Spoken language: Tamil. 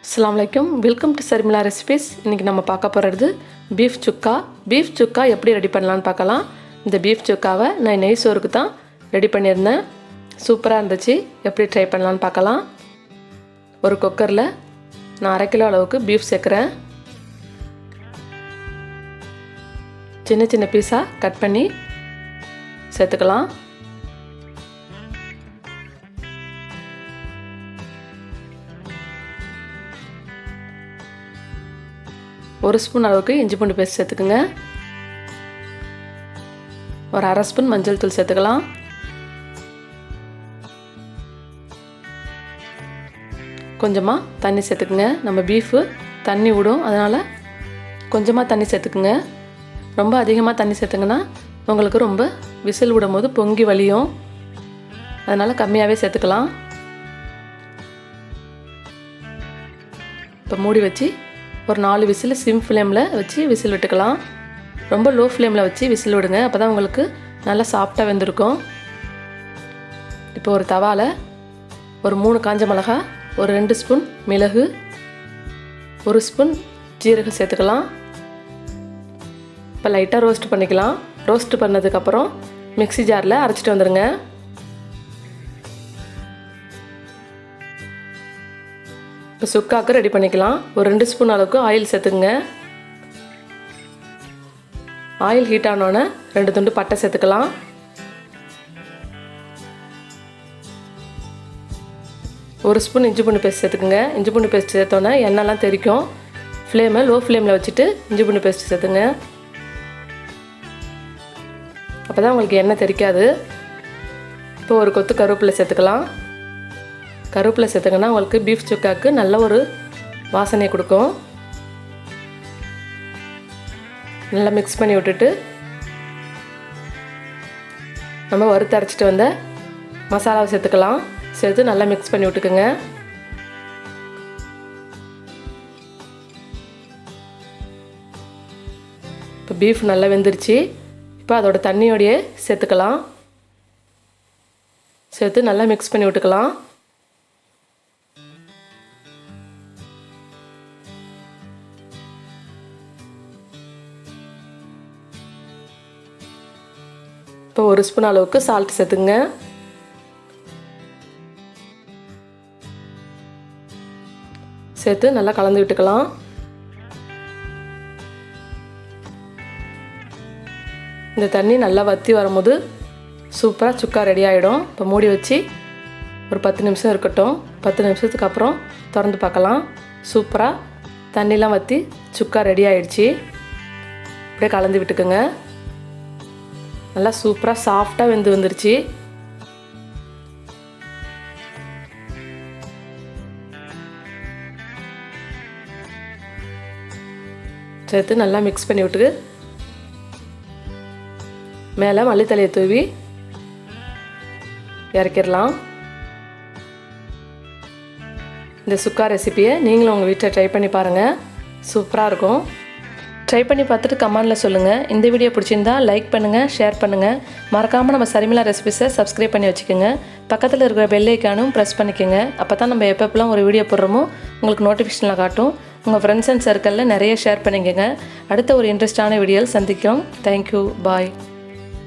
अस्सलाम वालेकुम वेलकम टू शर्मिला रेसिपीஸ். இன்றைக்கி நம்ம பார்க்க போகிறது பீஃப் சுக்கா. பீஃப் சுக்கா எப்படி ரெடி பண்ணலான்னு பார்க்கலாம். இந்த பீஃப் சுக்காவை நான் நெய் சோறுக்கு தான் ரெடி பண்ணியிருந்தேன். சூப்பராக இருந்துச்சு. எப்படி ட்ரை பண்ணலான்னு பார்க்கலாம். ஒரு குக்கரில் நான் 1/2 கிலோ அளவுக்கு பீஃப் சேர்க்குறேன். சின்ன சின்ன பீஸாக கட் பண்ணி சேர்த்துக்கலாம். ஒரு ஸ்பூன் அளவுக்கு இஞ்சி பூண்டு பேஸ்ட் சேர்த்துக்குங்க. ஒரு 1/2 ஸ்பூன் மஞ்சள் தூள் சேர்த்துக்கலாம். கொஞ்சமாக தண்ணி சேர்த்துக்குங்க. நம்ம பீஃபு தண்ணி விடும், அதனால் கொஞ்சமாக தண்ணி சேர்த்துக்குங்க. ரொம்ப அதிகமாக தண்ணி சேர்த்துங்கன்னா உங்களுக்கு ரொம்ப விசில் விடும் போது பொங்கி வலியும், அதனால் கம்மியாகவே சேர்த்துக்கலாம். இப்போ மூடி வச்சு ஒரு 4 விசில் சிம் ஃப்ளேமில் வச்சு விசில் விட்டுக்கலாம். ரொம்ப லோ ஃப்ளேமில் வச்சு விசில் விடுங்க, அப்போ தான் உங்களுக்கு நல்லா சாஃப்டாக வெந்திருக்கும். இப்போ ஒரு தவாவில் ஒரு 3 காஞ்ச மிளகா, ஒரு 2 ஸ்பூன் மிளகு, 1 ஸ்பூன் ஜீரகம் சேர்த்துக்கலாம். இப்போ லைட்டாக ரோஸ்ட் பண்ணிக்கலாம். ரோஸ்ட் பண்ணதுக்கப்புறம் மிக்ஸி ஜாரில் அரைச்சிட்டு வந்துடுங்க. இப்போ சுக்காக்கு ரெடி பண்ணிக்கலாம். ஒரு 2 ஸ்பூன் அளவுக்கு ஆயில் சேர்த்துக்குங்க. ஆயில் ஹீட் ஆனோடனே 2 துண்டு பட்டை சேர்த்துக்கலாம். ஒரு ஸ்பூன் இஞ்சி பூண்டு பேஸ்ட் சேர்த்துக்குங்க. இஞ்சி பூண்டு பேஸ்ட் சேர்த்தோன்னே எண்ணெய்லாம் தெறிக்கும். ஃப்ளேமை லோ ஃப்ளேமில் வச்சுட்டு இஞ்சி பூண்டு பேஸ்ட் சேர்த்துங்க. அப்போ தான் உங்களுக்கு எண்ணெய் தெறிக்காது. இப்போ ஒரு கொத்து கருவேப்பிலை சேர்த்துக்கலாம். கருவேப்பிலை சேர்த்துங்கன்னா உங்களுக்கு பீஃப் சுக்காவுக்கு நல்ல ஒரு வாசனை கொடுக்கும். நல்லா மிக்ஸ் பண்ணி விட்டுட்டு நம்ம வறுத்து அரைச்சிட்டு வந்த மசாலாவை சேர்த்துக்கலாம். சேர்த்து நல்லா மிக்ஸ் பண்ணி விட்டுக்குங்க. இப்போ பீஃப் நல்லா வெந்துருச்சு. இப்போ அதோட தண்ணியோடையே சேர்த்துக்கலாம். சேர்த்து நல்லா மிக்ஸ் பண்ணி விட்டுக்கலாம். இப்போ 1 ஸ்பூன் அளவுக்கு சால்ட் சேர்த்துங்க. சேர்த்து நல்லா கலந்து விட்டுக்கலாம். இந்த தண்ணி நல்லா வற்றி வரும்போது சூப்பராக சுக்கா ரெடி ஆகிடும். இப்போ மூடி வச்சு ஒரு 10 நிமிஷம் இருக்கட்டும். 10 நிமிஷத்துக்கு அப்புறம் திறந்து பார்க்கலாம். சூப்பராக தண்ணிலாம் வற்றி சுக்கா ரெடி ஆகிடுச்சு. அப்படியே கலந்து விட்டுக்குங்க. நல்லா சூப்பராக சாஃப்டாக வெந்து வந்துருச்சு. சேர்த்து நல்லா மிக்ஸ் பண்ணி விட்டு மேலே மல்லித்தலையை தூவி இறக்கிடலாம். இந்த சுக்கா ரெசிப்பியை நீங்களும் உங்கள் வீட்டில் ட்ரை பண்ணி பாருங்கள். சூப்பராக இருக்கும். ட்ரை பண்ணி பார்த்துட்டு கமெண்டில் சொல்லுங்கள். இந்த வீடியோ பிடிச்சிருந்தா லைக் பண்ணுங்கள், ஷேர் பண்ணுங்கள். மறக்காமல் நம்ம ஷர்மிளா ரெசிபிஸை சப்ஸ்கிரைப் பண்ணி வச்சுக்கோங்க. பக்கத்தில் இருக்கிற பெல் ஐக்கானும் ப்ரெஸ் பண்ணிக்கோங்க. அப்போ தான் நம்ம எப்பப்பெல்லாம் ஒரு வீடியோ போடுறோமோ உங்களுக்கு நோட்டிஃபிகேஷனில் காட்டும். உங்கள் ஃப்ரெண்ட்ஸ் அண்ட் சர்க்கிளில் நிறைய ஷேர் பண்ணிக்கோங்க. அடுத்த ஒரு இன்ட்ரெஸ்டான வீடியோவில் சந்திக்கும். தேங்க்யூ, பாய்.